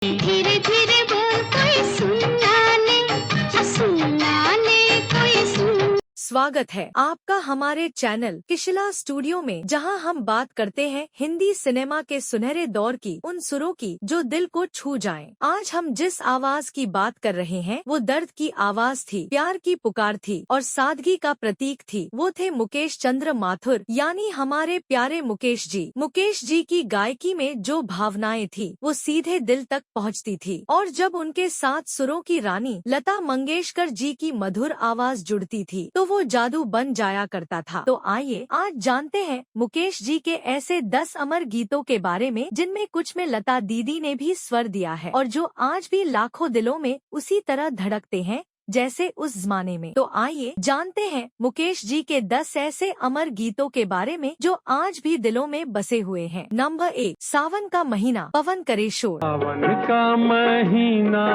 धीरे धीरे बोल कोई सुनना ले कोई सुन। स्वागत है आपका हमारे चैनल किशिला स्टूडियो में, जहां हम बात करते हैं हिंदी सिनेमा के सुनहरे दौर की, उन सुरों की जो दिल को छू जाएं। आज हम जिस आवाज की बात कर रहे हैं वो दर्द की आवाज थी, प्यार की पुकार थी और सादगी का प्रतीक थी। वो थे मुकेश चंद्र माथुर, यानी हमारे प्यारे मुकेश जी। मुकेश जी की गायकी में जो भावनाएं थी वो सीधे दिल तक पहुंचती थी, और जब उनके साथ सुरों की रानी लता मंगेशकर जी की मधुर आवाज जुड़ती थी तो वो जादू बन जाया करता था। तो आइए आज जानते हैं मुकेश जी के ऐसे 10 अमर गीतों के बारे में, जिनमें कुछ में लता दीदी ने भी स्वर दिया है और जो आज भी लाखों दिलों में उसी तरह धड़कते हैं जैसे उस जमाने में। तो आइए जानते हैं मुकेश जी के 10 ऐसे अमर गीतों के बारे में जो आज भी दिलों में बसे हुए हैं। नंबर 1, सावन का महीना, पवन करे शोर। सावन का महीना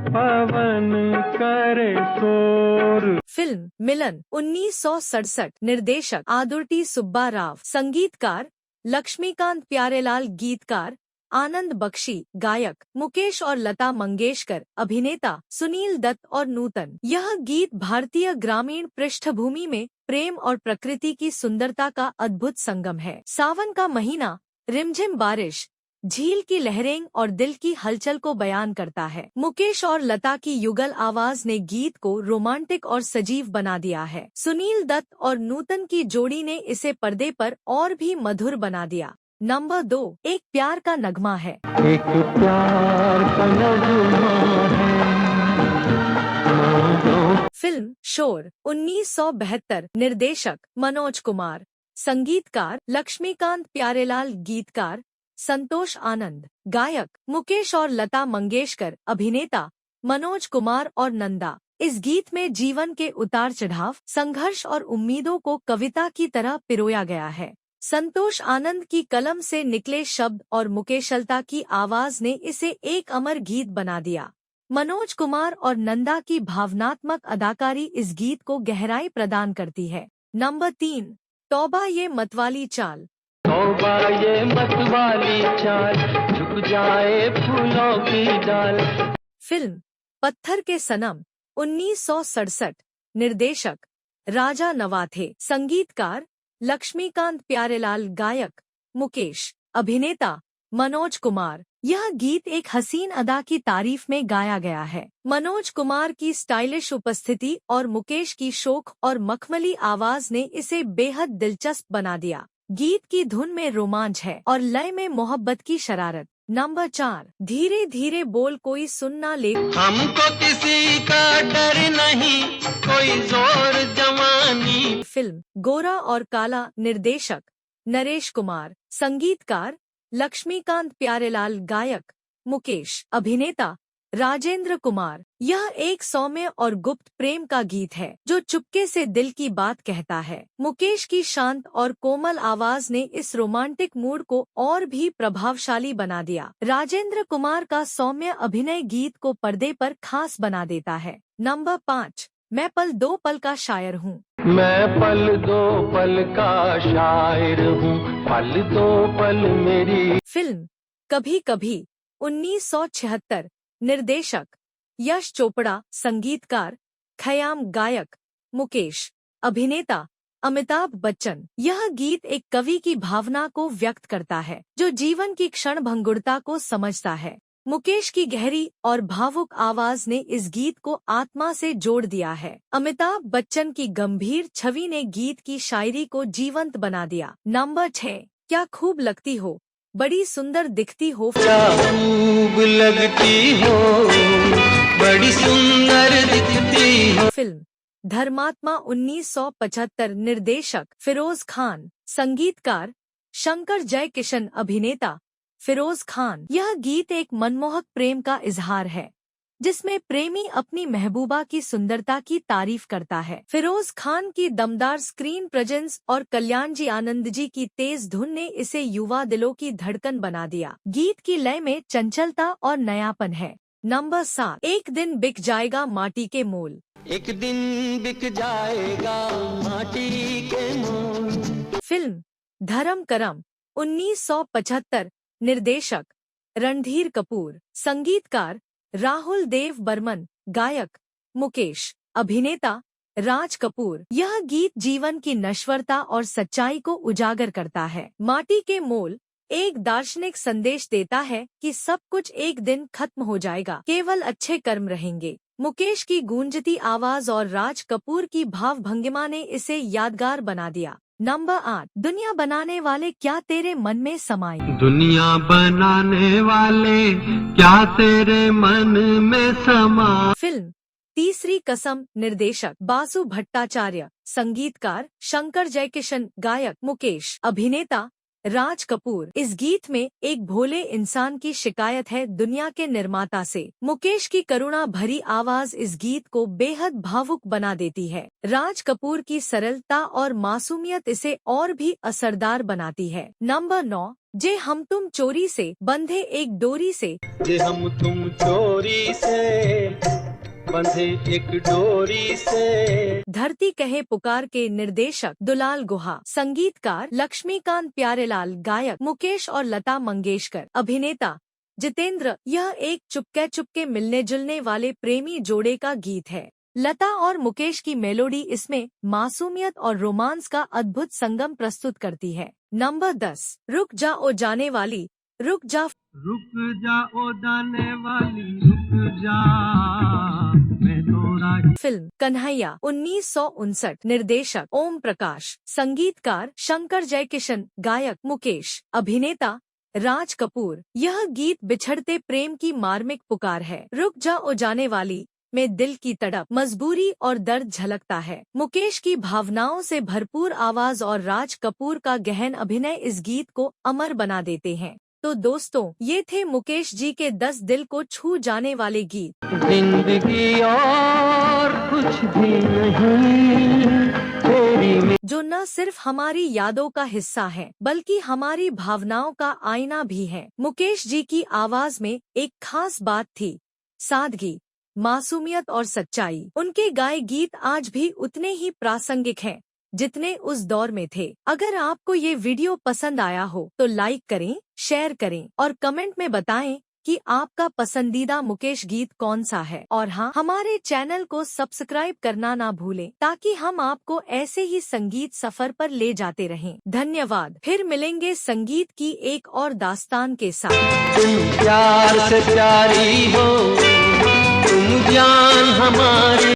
पवन करे शोर। फिल्म मिलन 1967, निर्देशक आदुर्ति सुब्बा राव, संगीतकार लक्ष्मीकांत प्यारेलाल, गीतकार आनंद बख्शी, गायक मुकेश और लता मंगेशकर, अभिनेता सुनील दत्त और नूतन। यह गीत भारतीय ग्रामीण पृष्ठभूमि में प्रेम और प्रकृति की सुंदरता का अद्भुत संगम है। सावन का महीना रिमझिम बारिश, झील की लहरें और दिल की हलचल को बयान करता है। मुकेश और लता की युगल आवाज ने गीत को रोमांटिक और सजीव बना दिया है। सुनील दत्त और नूतन की जोड़ी ने इसे पर्दे पर और भी मधुर बना दिया। नंबर 2, एक प्यार का नगमा है। एक प्यार का नगमा है। फिल्म शोर 1972, निर्देशक मनोज कुमार, संगीतकार लक्ष्मीकांत प्यारेलाल, गीतकार संतोष आनंद, गायक मुकेश और लता मंगेशकर, अभिनेता मनोज कुमार और नंदा। इस गीत में जीवन के उतार चढ़ाव, संघर्ष और उम्मीदों को कविता की तरह पिरोया गया है। संतोष आनंद की कलम से निकले शब्द और मुकेशलता की आवाज ने इसे एक अमर गीत बना दिया। मनोज कुमार और नंदा की भावनात्मक अदाकारी इस गीत को गहराई प्रदान करती है। नंबर 3, तौबा ये मतवाली चाल। तौबा ये मतवाली चाल, झुक जाए फूलों की डाल। फिल्म पत्थर के सनम 1967, निर्देशक राजा नवाथे, संगीतकार लक्ष्मीकांत प्यारेलाल, गायक मुकेश, अभिनेता मनोज कुमार। यह गीत एक हसीन अदा की तारीफ में गाया गया है। मनोज कुमार की स्टाइलिश उपस्थिति और मुकेश की शोख और मखमली आवाज ने इसे बेहद दिलचस्प बना दिया। गीत की धुन में रोमांच है और लय में मोहब्बत की शरारत। नंबर 4, धीरे धीरे बोल कोई सुन ना ले। हमको किसी का डर नहीं, कोई जोर जवानी। फिल्म गोरा और काला, निर्देशक नरेश कुमार, संगीतकार लक्ष्मीकांत प्यारेलाल, गायक मुकेश, अभिनेता राजेंद्र कुमार। यह एक सौम्य और गुप्त प्रेम का गीत है जो चुपके से दिल की बात कहता है। मुकेश की शांत और कोमल आवाज ने इस रोमांटिक मूड को और भी प्रभावशाली बना दिया। राजेंद्र कुमार का सौम्य अभिनय गीत को पर्दे पर खास बना देता है। नंबर 5, मैं पल दो पल का शायर हूँ। मैं पल दो पल का शायर हूँ, पल दो पल मेरी। फिल्म कभी कभी 1976, निर्देशक यश चोपड़ा, संगीतकार खयाम, गायक मुकेश, अभिनेता अमिताभ बच्चन। यह गीत एक कवि की भावना को व्यक्त करता है जो जीवन की क्षण भंगुरता को समझता है। मुकेश की गहरी और भावुक आवाज ने इस गीत को आत्मा से जोड़ दिया है। अमिताभ बच्चन की गंभीर छवि ने गीत की शायरी को जीवंत बना दिया। नंबर 6, क्या खूब लगती हो, बड़ी सुंदर दिखती हो। खूब लगती हो, बड़ी सुंदर दिखती हो। फिल्म धर्मात्मा 1975, निर्देशक फिरोज खान, संगीतकार शंकर जयकिशन, अभिनेता फिरोज खान। यह गीत एक मनमोहक प्रेम का इजहार है जिसमें प्रेमी अपनी महबूबा की सुंदरता की तारीफ करता है। फिरोज खान की दमदार स्क्रीन प्रेजेंस और कल्याण जी आनंद जी की तेज धुन ने इसे युवा दिलों की धड़कन बना दिया। गीत की लय में चंचलता और नयापन है। नंबर 7, एक दिन बिक जाएगा माटी के मोल। एक दिन बिक जाएगा माटी के मोल। फिल्म धर्म करम 1975, निर्देशक रणधीर कपूर, संगीतकार राहुल देव बर्मन, गायक मुकेश, अभिनेता राज कपूर। यह गीत जीवन की नश्वरता और सच्चाई को उजागर करता है। माटी के मोल एक दार्शनिक संदेश देता है कि सब कुछ एक दिन खत्म हो जाएगा, केवल अच्छे कर्म रहेंगे। मुकेश की गूंजती आवाज और राज कपूर की भाव भंगिमा ने इसे यादगार बना दिया। नंबर 8, दुनिया बनाने वाले क्या तेरे मन में समाई। दुनिया बनाने वाले क्या तेरे मन में समा। फिल्म तीसरी कसम, निर्देशक बासु भट्टाचार्य, संगीतकार शंकर जयकिशन, गायक मुकेश, अभिनेता राज कपूर। इस गीत में एक भोले इंसान की शिकायत है दुनिया के निर्माता से। मुकेश की करुणा भरी आवाज इस गीत को बेहद भावुक बना देती है। राज कपूर की सरलता और मासूमियत इसे और भी असरदार बनाती है। नंबर 9, जे हम तुम चोरी से बंधे एक डोरी से। जे हम तुम चोरी से बंधे एक डोरी से। धरती कहे पुकार के निर्देशक दुलाल गुहा, संगीतकार लक्ष्मीकांत प्यारेलाल, गायक मुकेश और लता मंगेशकर, अभिनेता जितेंद्र। यह एक चुपके मिलने जुलने वाले प्रेमी जोड़े का गीत है। लता और मुकेश की मेलोडी इसमें मासूमियत और रोमांस का अद्भुत संगम प्रस्तुत करती है। नंबर 10, रुक जा ओ जाने वाली, रुक जा। रुक जा ओ जाने वाली, रुक जा मैं तोरा ही। फिल्म कन्हैया 1959, निर्देशक ओम प्रकाश, संगीतकार शंकर जयकिशन, गायक मुकेश, अभिनेता राज कपूर। यह गीत बिछड़ते प्रेम की मार्मिक पुकार है। रुक जा ओ जाने वाली में दिल की तड़प, मजबूरी और दर्द झलकता है। मुकेश की भावनाओं से भरपूर आवाज और राज कपूर का गहन अभिनय इस गीत को अमर बना देते हैं। तो दोस्तों, ये थे मुकेश जी के 10 दिल को छू जाने वाले गीत। जिंदगी और कुछ भी नहीं तेरी, जो न सिर्फ हमारी यादों का हिस्सा है बल्कि हमारी भावनाओं का आईना भी है। मुकेश जी की आवाज में एक खास बात थी, सादगी, मासूमियत और सच्चाई। उनके गाए गीत आज भी उतने ही प्रासंगिक हैं जितने उस दौर में थे। अगर आपको ये वीडियो पसंद आया हो तो लाइक करें, शेयर करें और कमेंट में बताएं कि आपका पसंदीदा मुकेश गीत कौन सा है। और हाँ, हमारे चैनल को सब्सक्राइब करना ना भूलें ताकि हम आपको ऐसे ही संगीत सफर पर ले जाते रहें। धन्यवाद। फिर मिलेंगे संगीत की एक और दास्तान के साथ। तुम प्यार से प्यारी हो, तुम जान हमारी।